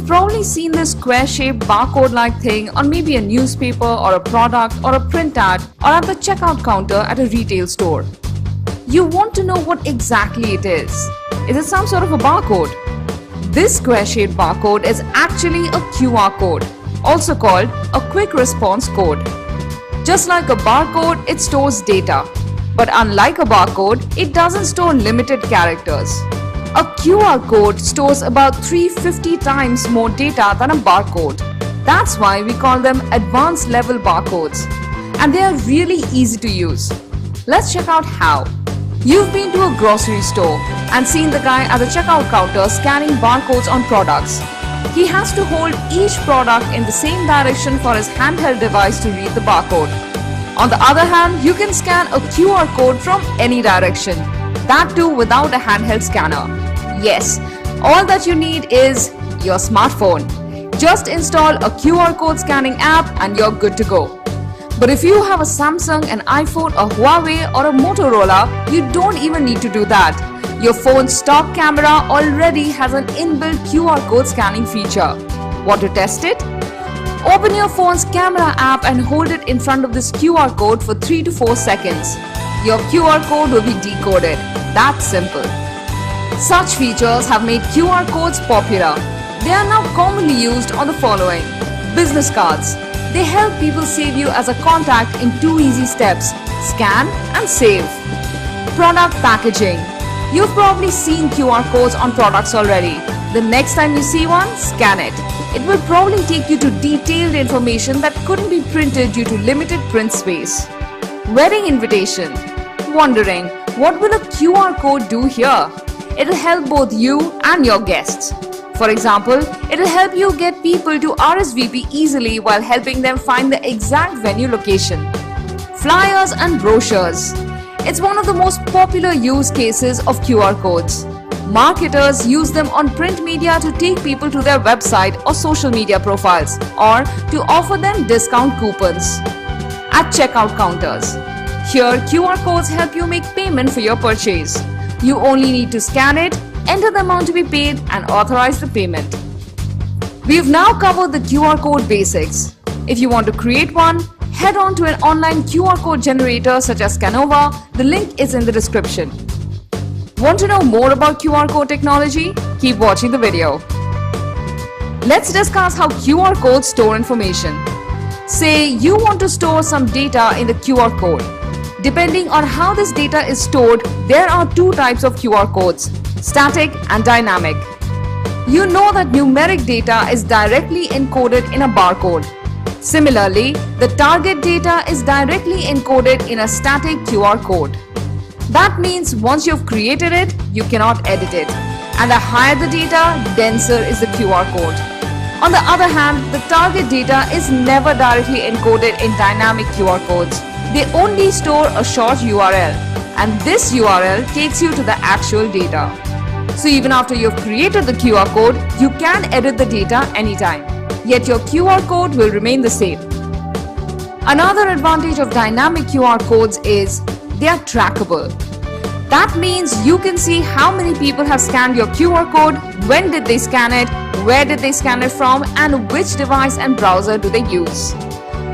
probably seen this square-shaped barcode-like thing on maybe a newspaper or a product or a print ad or at the checkout counter at a retail store. You want to know what exactly it is. Is it some sort of a barcode? This square-shaped barcode is actually a QR code, also called a quick response code. Just like a barcode, it stores data. But unlike a barcode, it doesn't store limited characters. A QR code stores about 350 times more data than a barcode. That's why we call them advanced level barcodes. And they are really easy to use. Let's check out how. You've been to a grocery store and seen the guy at the checkout counter scanning barcodes on products. He has to hold each product in the same direction for his handheld device to read the barcode. On the other hand, you can scan a QR code from any direction. That too without a handheld scanner. Yes, all that you need is your smartphone. Just install a QR code scanning app and you're good to go. But if you have a Samsung, an iPhone, a Huawei or a Motorola, you don't even need to do that. Your phone's stock camera already has an inbuilt QR code scanning feature. Want to test it? Open your phone's camera app and hold it in front of this QR code for 3 to 4 seconds. Your QR code will be decoded. That's simple. Such features have made QR codes popular. They are now commonly used on the following. Business cards. They help people save you as a contact in 2 easy steps. Scan and save. Product packaging. You've probably seen QR codes on products already. The next time you see one, scan it. It will probably take you to detailed information that couldn't be printed due to limited print space. Wedding invitation. Wondering, what will a QR code do here? It'll help both you and your guests. For example, it'll help you get people to RSVP easily while helping them find the exact venue location. Flyers and brochures. It's one of the most popular use cases of QR codes. Marketers use them on print media to take people to their website or social media profiles, or to offer them discount coupons. At checkout counters. Here, QR codes help you make payment for your purchase. You only need to scan it, enter the amount to be paid, and authorize the payment. We've now covered the QR code basics. If you want to create one, head on to an online QR code generator such as Canova. The link is in the description. Want to know more about QR code technology? Keep watching the video. Let's discuss how QR codes store information. Say you want to store some data in the QR code. Depending on how this data is stored, there are 2 types of QR codes, static and dynamic. You know that numeric data is directly encoded in a barcode. Similarly, the target data is directly encoded in a static QR code. That means once you've created it, you cannot edit it. And the higher the data, denser is the QR code. On the other hand, the target data is never directly encoded in dynamic QR codes. They only store a short URL, and this URL takes you to the actual data. So even after you've created the QR code, you can edit the data anytime. Yet your QR code will remain the same. Another advantage of dynamic QR codes is they are trackable. That means you can see how many people have scanned your QR code, when did they scan it, where did they scan it from, and which device and browser do they use.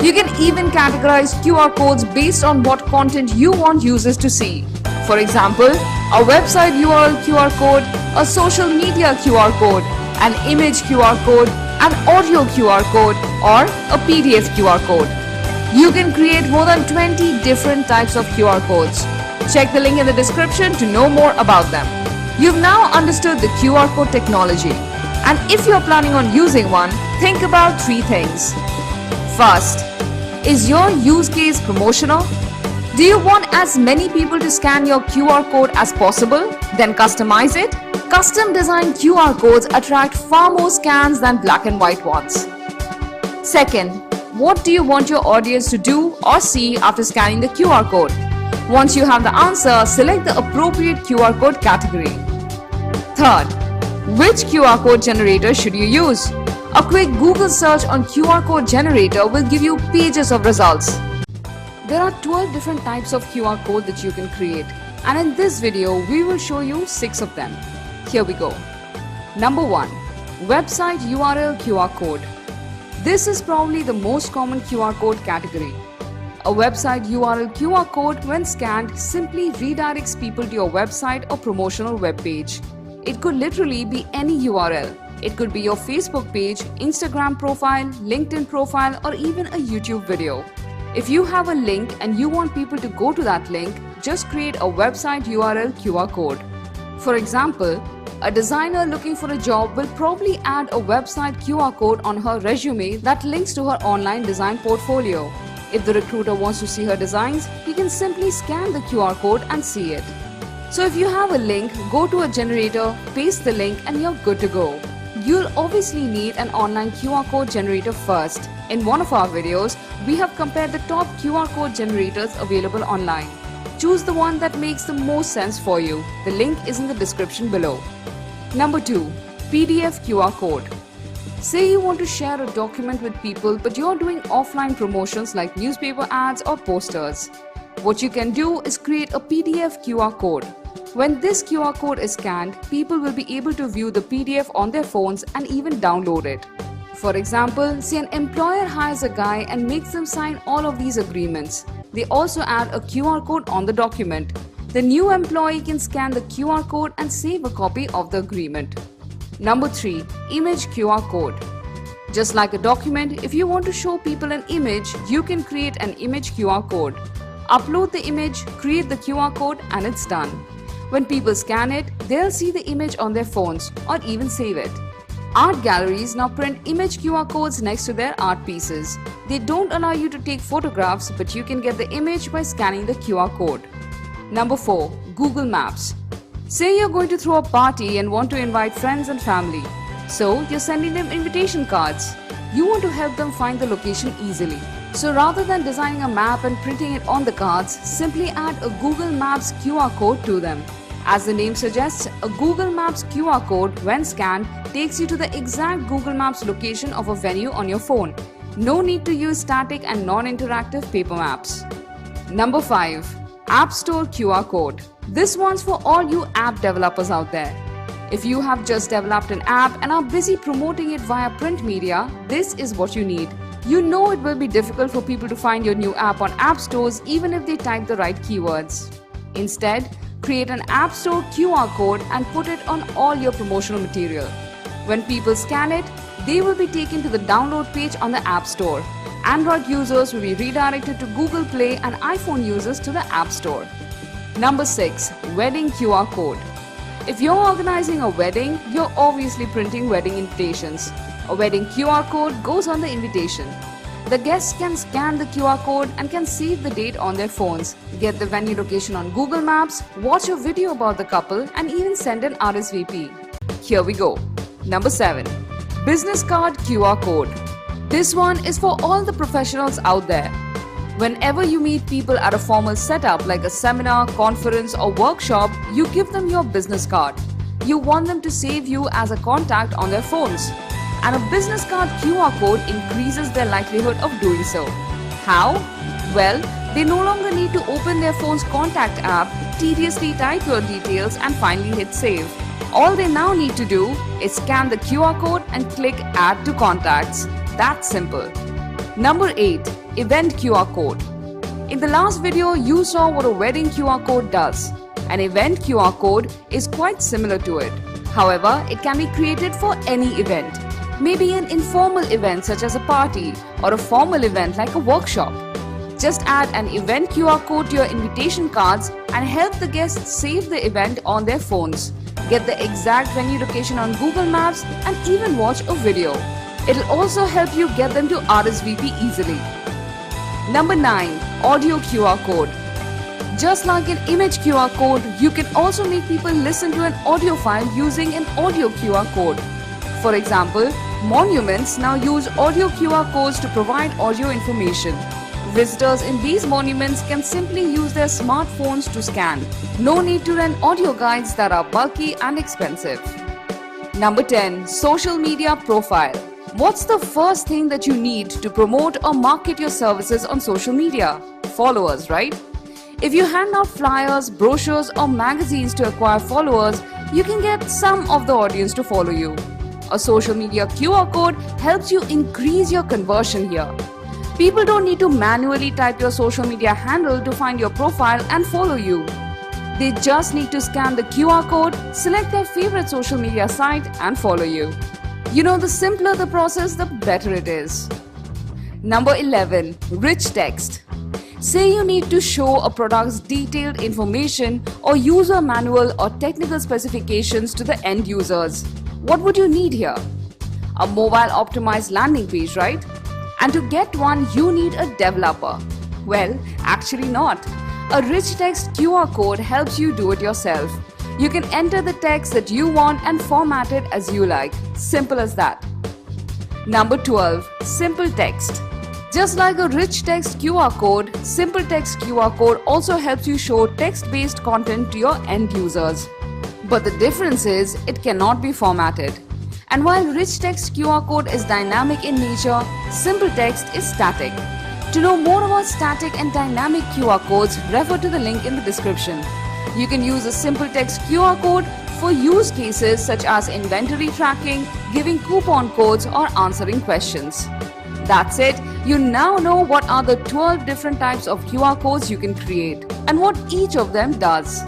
You can even categorize QR codes based on what content you want users to see. For example, a website URL QR code, a social media QR code, an image QR code, an audio QR code, or a PDF QR code. You can create more than 20 different types of QR codes. Check the link in the description to know more about them. You've now understood the QR code technology. And if you're planning on using one, think about 3 things. First, is your use case promotional? Do you want as many people to scan your QR code as possible? Then customize it. Custom designed QR codes attract far more scans than black and white ones. Second, what do you want your audience to do or see after scanning the QR code? Once you have the answer, select the appropriate QR code category. Third, which QR code generator should you use? A quick Google search on QR code generator will give you pages of results. There are 12 different types of QR code that you can create, and in this video we will show you 6 of them. Here we go. Number 1. Website URL QR code. This is probably the most common QR code category. A website URL QR code, when scanned, simply redirects people to your website or promotional web page. It could literally be any URL. It could be your Facebook page, Instagram profile, LinkedIn profile, or even a YouTube video. If you have a link and you want people to go to that link, just create a website URL QR code. For example, a designer looking for a job will probably add a website QR code on her resume that links to her online design portfolio. If the recruiter wants to see her designs, he can simply scan the QR code and see it. So if you have a link, go to a generator, paste the link, and you're good to go. You'll obviously need an online QR code generator first. In one of our videos, we have compared the top QR code generators available online. Choose the one that makes the most sense for you. The link is in the description below. Number 2. PDF QR code. Say you want to share a document with people but you're doing offline promotions like newspaper ads or posters. What you can do is create a PDF QR code. When this QR code is scanned, people will be able to view the PDF on their phones and even download it. For example, say an employer hires a guy and makes them sign all of these agreements. They also add a QR code on the document. The new employee can scan the QR code and save a copy of the agreement. Number 3. Image QR code. Just like a document, if you want to show people an image, you can create an image QR code. Upload the image, create the QR code, and it's done. When people scan it, they'll see the image on their phones or even save it. Art galleries now print image QR codes next to their art pieces. They don't allow you to take photographs, but you can get the image by scanning the QR code. Number 4. Google Maps. Say you're going to throw a party and want to invite friends and family. So you're sending them invitation cards. You want to help them find the location easily. So rather than designing a map and printing it on the cards, simply add a Google Maps QR code to them. As the name suggests, a Google Maps QR code, when scanned, takes you to the exact Google Maps location of a venue on your phone. No need to use static and non-interactive paper maps. Number 5. App Store QR code. This one's for all you app developers out there. If you have just developed an app and are busy promoting it via print media, this is what you need. You know it will be difficult for people to find your new app on app stores even if they type the right keywords. Instead, create an App Store QR code and put it on all your promotional material. When people scan it, they will be taken to the download page on the App Store. Android users will be redirected to Google Play and iPhone users to the App Store. Number 6. Wedding QR code. If you're organizing a wedding, you're obviously printing wedding invitations. A wedding QR code goes on the invitation. The guests can scan the QR code and can save the date on their phones, get the venue location on Google Maps, watch a video about the couple, and even send an RSVP. Here we go. Number 7. Business card QR code. This one is for all the professionals out there. Whenever you meet people at a formal setup like a seminar, conference, or workshop, you give them your business card. You want them to save you as a contact on their phones. And a business card QR code increases their likelihood of doing so. How? Well, they no longer need to open their phone's contact app, tediously type your details, and finally hit save. All they now need to do is scan the QR code and click Add to Contacts. That's simple. Number 8. Event QR code. In the last video, you saw what a wedding QR code does. An event QR code is quite similar to it. However, it can be created for any event. Maybe an informal event such as a party or a formal event like a workshop. Just add an event QR code to your invitation cards and help the guests save the event on their phones. Get the exact venue location on Google Maps and even watch a video. It'll also help you get them to RSVP easily. Number 9. Audio QR code. Just like an image QR code, you can also make people listen to an audio file using an audio QR code. For example, monuments now use audio QR codes to provide audio information. Visitors in these monuments can simply use their smartphones to scan. No need to run audio guides that are bulky and expensive. Number 10. Social media profile. What's the first thing that you need to promote or market your services on social media? Followers, right? If you hand out flyers, brochures, or magazines to acquire followers, you can get some of the audience to follow you. A social media QR code helps you increase your conversion here. People don't need to manually type your social media handle to find your profile and follow you. They just need to scan the QR code, select their favorite social media site and follow you. You know, the simpler the process, the better it is. Number 11. Rich text. Say you need to show a product's detailed information or user manual or technical specifications to the end users. What would you need here? A mobile optimized landing page, right? And to get one, you need a developer. Well, actually not. A rich text QR code helps you do it yourself. You can enter the text that you want and format it as you like. Simple as that. Number 12. Simple text. Just like a rich text QR code, Simple Text QR code also helps you show text-based content to your end users. But the difference is, it cannot be formatted. And while rich text QR code is dynamic in nature, Simple Text is static. To know more about static and dynamic QR codes, refer to the link in the description. You can use a Simple Text QR code for use cases such as inventory tracking, giving coupon codes, or answering questions. That's it. You now know what are the 12 different types of QR codes you can create and what each of them does.